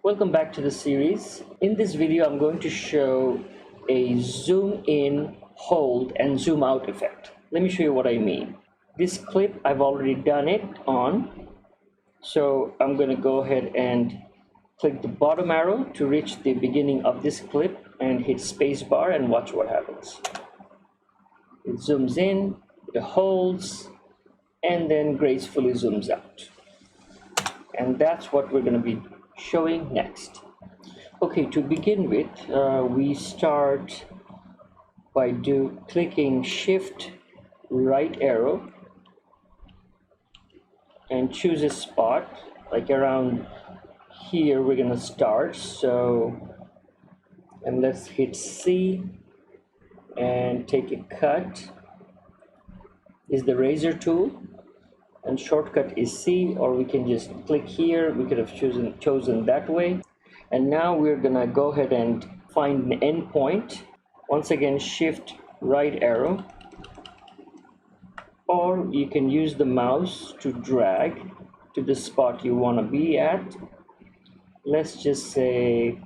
Welcome back to the series. In this video, I'm going to show a zoom in, hold, and zoom out effect. Let me show you what I mean. This clip, I've already done it on. So I'm going to go ahead and click the bottom arrow to reach the beginning of this clip and hit spacebar and watch what happens. It zooms in, it holds, and then gracefully zooms out. And that's what we're going to be showing next. Okay, to begin with, we start by clicking shift right arrow and choose a spot like around here. We're gonna start, and let's hit C and take a cut. Is the razor tool, and shortcut is C, or we can just click here. We could have chosen that way. And now we're gonna go ahead and find an endpoint. Once again, shift right arrow, or you can use the mouse to drag to the spot you want to be at. Let's just say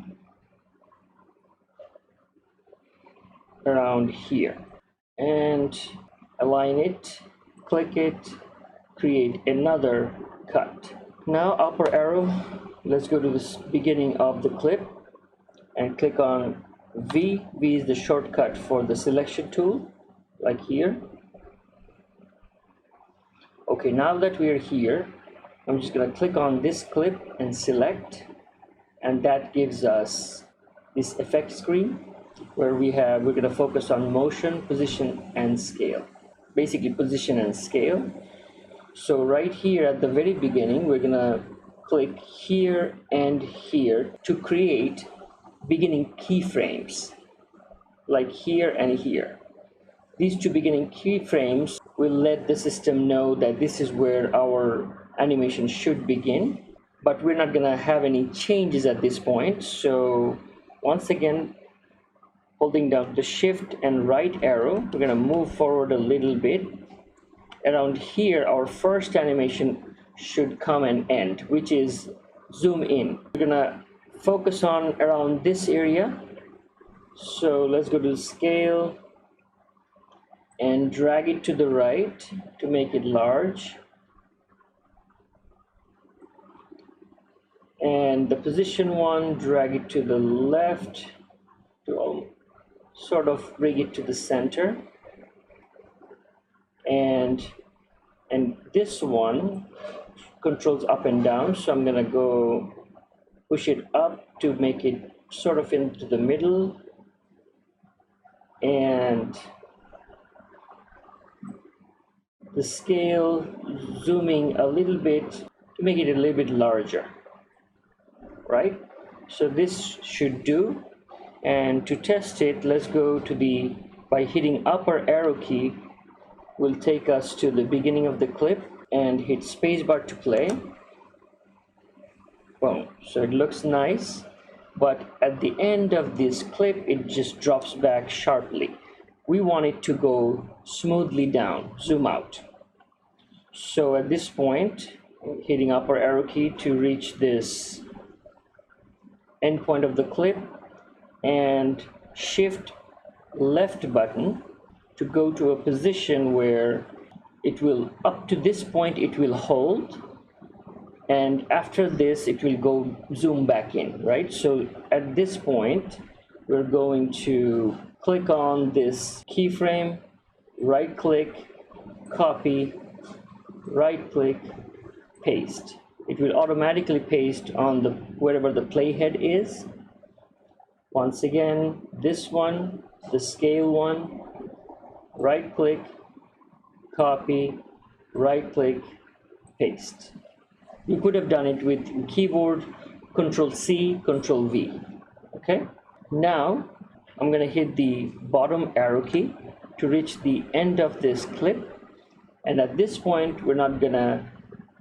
around here, and align it, click it, create another cut. Now upper arrow, let's go to the beginning of the clip and click on V. V is the shortcut for the selection tool, like here. Okay, now that we are here, I'm just going to click on this clip and select, and that gives us this effect screen where we're going to focus on motion, position, and scale. Basically position and scale. So right here at the very beginning, we're going to click here and here to create beginning keyframes, like here and here. These two beginning keyframes will let the system know that this is where our animation should begin, but we're not going to have any changes at this point. So once again, holding down the shift and right arrow, we're going to move forward a little bit. Around here, our first animation should come and end, which is zoom in. We're going to focus on around this area. So let's go to scale and drag it to the right to make it large. And the position one, drag it to the left to sort of bring it to the center. And this one controls up and down, so I'm gonna go push it up to make it sort of into the middle, and the scale zooming a little bit to make it a little bit larger, right? So this should do. And to test it, let's go to by hitting upper arrow key will take us to the beginning of the clip, and hit spacebar to play. Boom. So it looks nice, but at the end of this clip, it just drops back sharply. We want it to go smoothly down, zoom out. So at this point, hitting upper arrow key to reach this endpoint of the clip, and shift left button to go to a position where it will, up to this point it will hold, and after this it will go zoom back in, right? So at this point we're going to click on this keyframe, right click, copy, right click, paste. It will automatically paste on wherever the playhead is. Once again, this one, the scale one, right click, copy, right click, paste. You could have done it with keyboard, Control C, Control V. Okay, now I'm going to hit the bottom arrow key to reach the end of this clip, and at this point we're not going to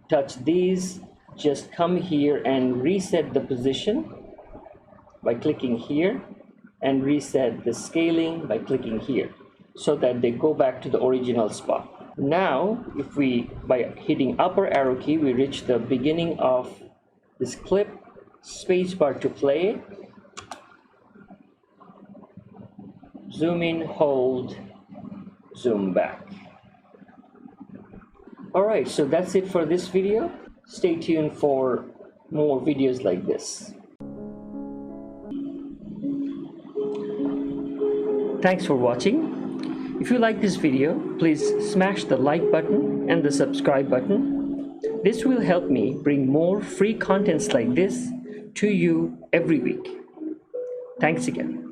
touch these. Just come here and reset the position by clicking here, and reset the scaling by clicking here, so that they go back to the original spot. Now, if we, by hitting upper arrow key, we reach the beginning of this clip, spacebar to play, zoom in, hold, zoom back. Alright, so that's it for this video. Stay tuned for more videos like this. Thanks for watching. If you like this video, please smash the like button and the subscribe button. This will help me bring more free contents like this to you every week. Thanks again.